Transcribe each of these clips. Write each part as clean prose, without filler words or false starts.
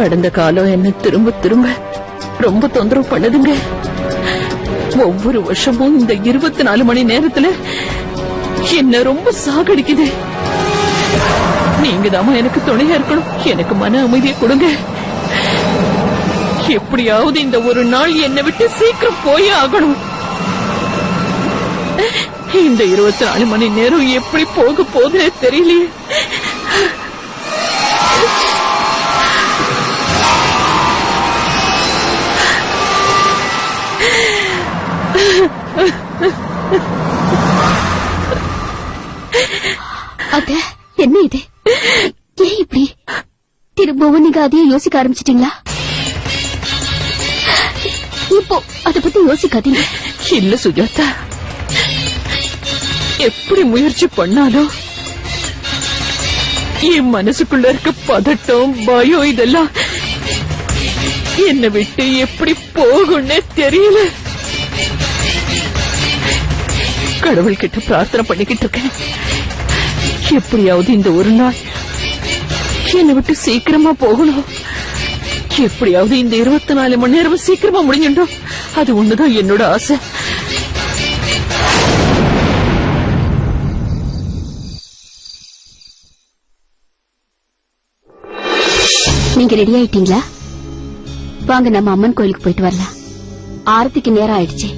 கடந்த காலம் என்ன திரும்ப திரும்ப ரொம்ப தொந்தரவு பண்ணுதுங்க. ஒவ்வொரு வருஷமும் இந்த 24 மணி நேரத்துல என்ன ரொம்ப சாகடிக்குது. நீங்க தாமா எனக்கு துணையா இருக்கணும். எனக்கு மன அமைதியை கொடுங்க. எப்படியாவது இந்த ஒரு நாள் என்னை விட்டு சீக்கிரம் போயே ஆகணும். இந்த 24 மணி நேரம் எப்படி போக போகுதுன்னு தெரியலையே. அத என்ன இது? ஏன் இப்படி திரும்பவும் நீங்க அதையே யோசிக்க ஆரம்பிச்சிட்டீங்களா? இப்போ அத பத்தி யோசிக்காதீங்க. இல்ல சுஜாதா, எப்படி முயற்சி பண்ணாலும் என் மனசுக்குள்ள இருக்க பதட்டம், பயம் இதெல்லாம் என்னை விட்டு எப்படி போகும்னே தெரியல. கடவுள்கிட்ட பிரார்த்தனை பண்ணிக்கிட்டு இருக்கேன். எப்படியாவது இந்த ஒரு நாள் என்னை விட்டு சீக்கிரமா போகணும். எப்படியாவது இந்த 24 மணி நேரம் சீக்கிரமா முடிஞ்சிடும். அது ஒண்ணுதான் என்னோட ஆசை. நீங்க ரெடி ஆயிட்டீங்களா? வாங்க நம்ம அம்மன் கோயிலுக்கு போயிட்டு வரலாம். ஆரத்திக்கு நேரம் ஆயிடுச்சு.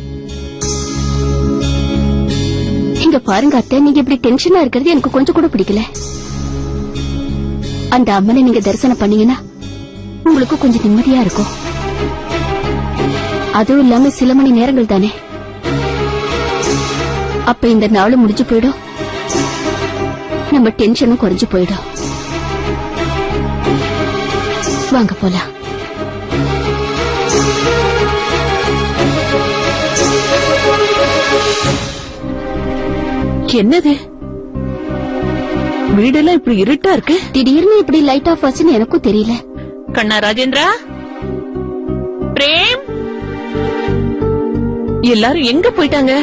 இங்க பாருங்க அத்தை, நீங்க இப்படி டென்ஷனா இருக்கிறது எனக்கு கொஞ்சம் கூட பிடிக்கல. அந்த அம்மனை நீங்க தரிசனம் பண்ணீங்கன்னா உங்களுக்கு கொஞ்சம் நிம்மதியா இருக்கும். அதுவும் இல்லாம சில மணி நேரங்கள் தானே, அப்ப இந்த நாளும் முடிஞ்சு போயிடும், நம்ம டென்ஷனும் குறைஞ்சு போயிடும். வாங்க போலாம். என்னது வீடெல்லாம் இப்படி இருட்டா இருக்கு? திடீர்னு இப்படி லைட் ஆஃப் ஆச்சுன்னு எனக்கும் தெரியல. கண்ணா, ராஜேந்திரா, பிரேம், எல்லாரும் எங்க போயிட்டாங்க?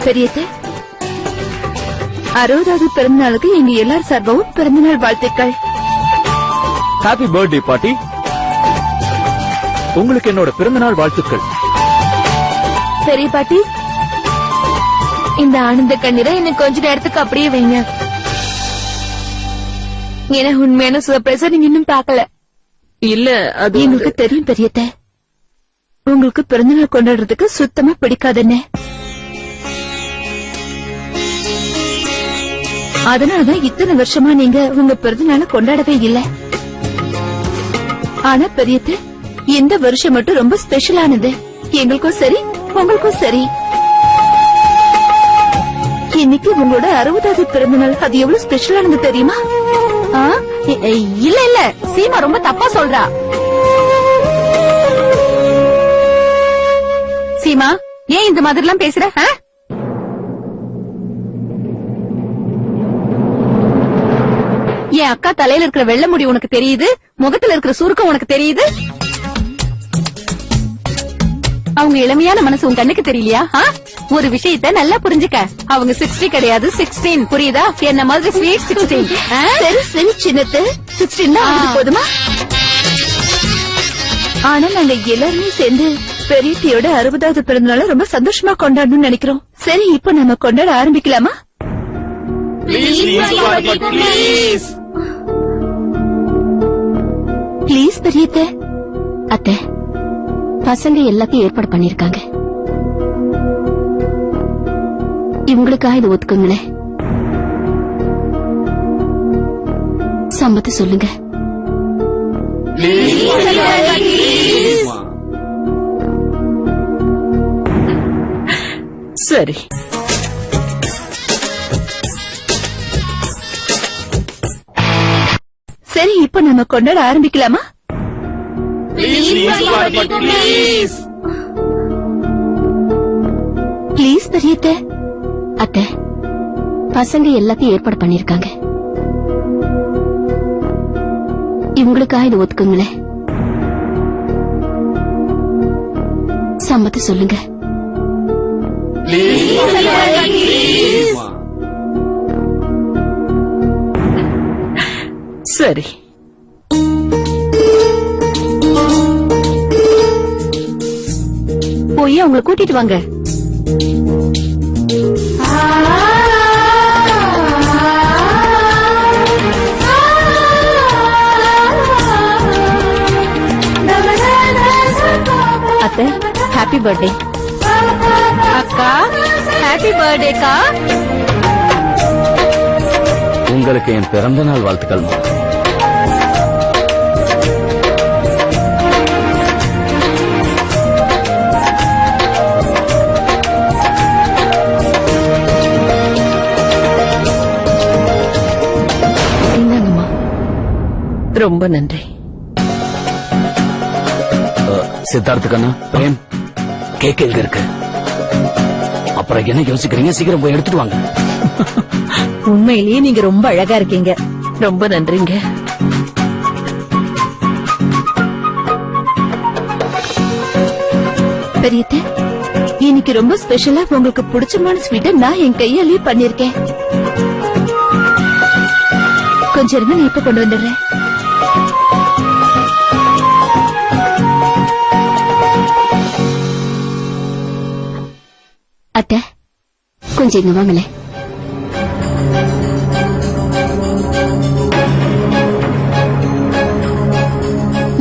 பெரியத்தே, 60வது பிறந்தநாளுக்கு எங்க எல்லாரும் சார்பாவும் பிறந்தநாள் வாழ்த்துக்கள். ஹாப்பி பர்த்டே பாட்டி. உங்களுக்கு என்னோட பிறந்தநாள் வாழ்த்துக்கள். பெரிய பாட்டி, இந்த ஆனந்த கண்ணீரை எனக்கு கொஞ்ச நேரத்துக்கு அப்படியே வைங்க. ஏன்னா உண்மையான சர்ப்ரைஸா நீங்க இன்னும் பாக்கல. இல்ல, அது எங்களுக்கு தெரியும் பெரியத்தே, உங்களுக்கு பிறந்தநாள் கொண்டாடுறதுக்கு சுத்தமா பிடிக்காதுன்னு. அதனாலதான் இத்தனை வருஷமா நீங்க உங்க பிறந்தநாளை கொண்டாடவே இல்லை. ஆனா பெரியத்தே, இந்த வருஷம் மட்டும் ரொம்ப ஸ்பெஷலானது. எங்களுக்கும் சரி உங்களுக்கும் சரி. இன்னைக்கு உங்களோட 60வது பிறந்தநாள். அது எவ்வளவு ஸ்பெஷலானது தெரியுமா? இல்ல இல்ல, சீமா ரொம்ப தப்பா சொல்றா. சீமா, ஏன் இந்த மாதிரி எல்லாம் பேசுற? என் அக்கா தலையில இருக்கிற வெள்ள முடி உனக்கு தெரியுது, முகத்துல இருக்கிற சுருக்கம் உனக்கு தெரியுது. அவங்க இளமையான மனசு உன் கண்ணுக்கு தெரியலையா? ஒரு விஷயத்த நல்லா புரிஞ்சுக்க, அவங்க 60 கிடையாது 16, புரியுதா? என்ன மாதிரி ஸ்வீட் 16. சரி சரி சின்னத்து, 16 போதுமா? ஆனா நாங்க எல்லாருமே சேர்ந்து பெரியத்தியோட 60வது பிறந்தநாள ரொம்ப சந்தோஷமா கொண்டாடணும்னு நினைக்கிறோம். சரி, இப்ப நம்ம கொண்டாட ஆரம்பிக்கலாமா? பிளீஸ் பெரியத்த. அத்தை, பசங்க எல்லாத்தையும் ஏற்பாடு பண்ணிருக்காங்க. இவங்களுக்காக இதை ஒத்துக்குங்களேன். சம்மதி சொல்லுங்க. சரி, சரி, இப்ப நம்ம கொண்டாட ஆரம்பிக்கலாமா? பிளீஸ் பெரியத்த. அத்தை, பசங்க எல்லாத்தையும் ஏற்பாடு பண்ணிருக்காங்க. இவங்களுக்காக இது ஒத்துக்குங்களேன். சம்மதி சொல்லுங்க. சரி. போய் அவங்களை கூட்டிட்டு வாங்க. அத்தை, ஹாப்பி பர்த்டே. அக்கா, ஹாப்பி பர்த்டேக்கா. உங்களுக்கு என் பிறந்த நாள் வாழ்த்துக்கள். இந்தாங்கம்மா. ரொம்ப நன்றி. சித்தார்த்த கண்ணா, பிரேம், கேக் எங்க இருக்கு? அப்புறம் என்ன யோசிக்கிறீங்க? சீக்கிரம் போய் எடுத்துட்டு வாங்க. உண்மையிலேயே நீங்க ரொம்ப அழகா இருக்கீங்க. ரொம்ப நன்றிங்க. பெரியத்த, இன்னைக்கு ரொம்ப ஸ்பெஷலா உங்களுக்கு பிடிச்சமான ஸ்வீட்டை நான் என் கையாலேயே பண்ணிருக்கேன். கொஞ்சம் இருங்க, நான் இப்ப கொண்டு வந்துடுறேன். அத்தை, கொஞ்சம் இங்க வாங்கல.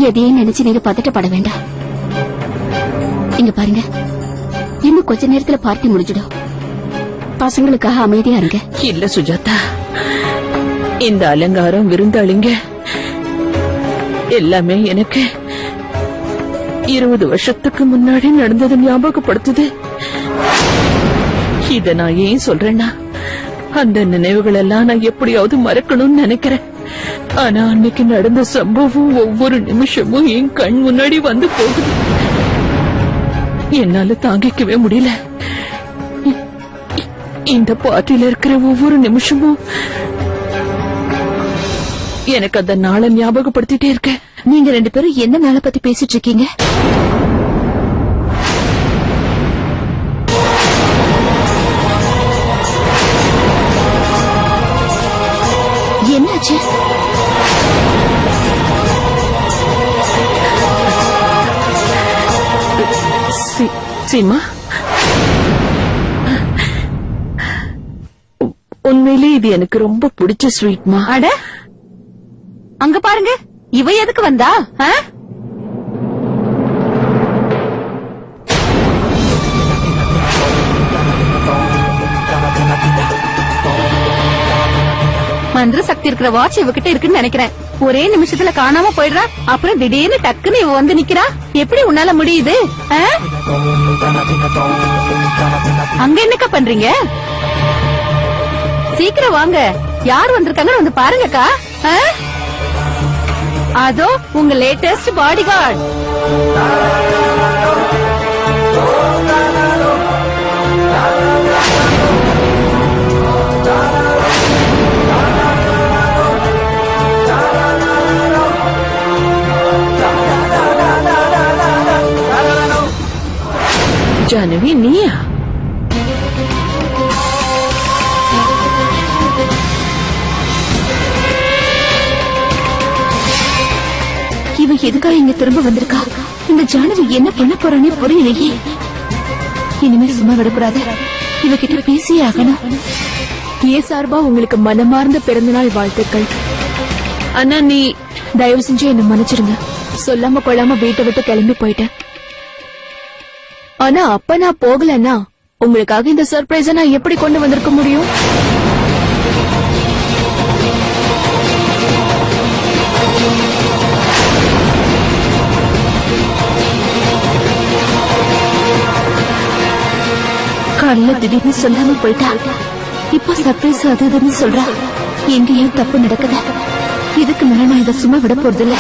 எதையும் நினைச்சு நீங்க பதட்டப்பட வேண்டாம். இங்க பாருங்க, இன்னும் கொஞ்ச நேரத்துல பார்ட்டி முடிஞ்சிடும். பசங்களுக்காக அமைதியா இருங்க. இல்ல சுஜாதா, இந்த அலங்காரம், விருந்தாளிங்க எல்லாமே எனக்கு 20 வருஷத்துக்கு முன்னாடி நடந்தது ஞாபகப்படுத்துது. இத நான் ஏன் சொல்றேன்னா, அந்த நினைவுகள் எல்லாம் நான் எப்படியாவது மறக்கணும்னு நினைக்கிறேன். ஆனா அன்னைக்கு நடந்த சம்பவம் ஒவ்வொரு நிமிஷமும் என் கண் முன்னாடி வந்து போகுது. என்னால தாங்கிக்கவே முடியல. இந்த பார்ட்டியில இருக்கிற ஒவ்வொரு நிமிஷமும் எனக்கு அந்த நாளை ஞாபகப்படுத்திட்டே இருக்க. நீங்க 2 பேரும் என்ன நாளை பத்தி பேசிட்டு இருக்கீங்க? என்னாச்சு? சீமா, உண்மையிலே இது எனக்கு ரொம்ப பிடிச்ச ஸ்வீட்மா. அட, அங்க பாருங்க, இவ எதுக்கு வந்தா? மந்திர சக்தி இருக்கிற வாட்ச் இவகிட்ட இருக்குன்னு நினைக்கிறேன். ஒரே நிமிஷத்துல காணாம போயிடுறா. அப்புறம் திடீர்னு டக்குன்னு இவ வந்து நிக்கிறா. எப்படி உன்னால முடியுது? அங்க என்னக்கா பண்றீங்க? சீக்கிரம் வாங்க, யார் வந்திருக்காங்கன்னு வந்து பாருங்கக்கா. அதோ உங்க லேட்டஸ்ட் பாடி கார்டு. ஜானவி, நீயா? இவ எதுக்காக இங்க திரும்ப வந்திருக்கா? இந்த ஜானவி என்ன பண்ண போறானே புரியலையே. இனிமே சும்மா விடக்கூடாது, இவகிட்ட பேசியே ஆகணும். சார்பா உங்களுக்கு மனமார்ந்த பிறந்தநாள் வாழ்த்துக்கள். அண்ணா, நீ தயவு செஞ்சு என்ன மன்னிச்சிருங்க. சொல்லாம கொள்ளாம வீட்டை விட்டு கிளம்பி போயிட்டேன். ஆனா அப்ப நான் போகலன்னா உங்களுக்காக இந்த சர்ப்ரைஸ நான் எப்படி கொண்டு வந்திருக்க முடியும்? காலையில திடீர்னு சொல்லாம போயிட்டா. இப்ப சர்ப்ரைஸ் அது இதுன்னு சொல்றா. எங்கேயும் தப்பு நடக்குது. இதுக்கு மேல நான் இதை சும்மா விட போறதில்ல.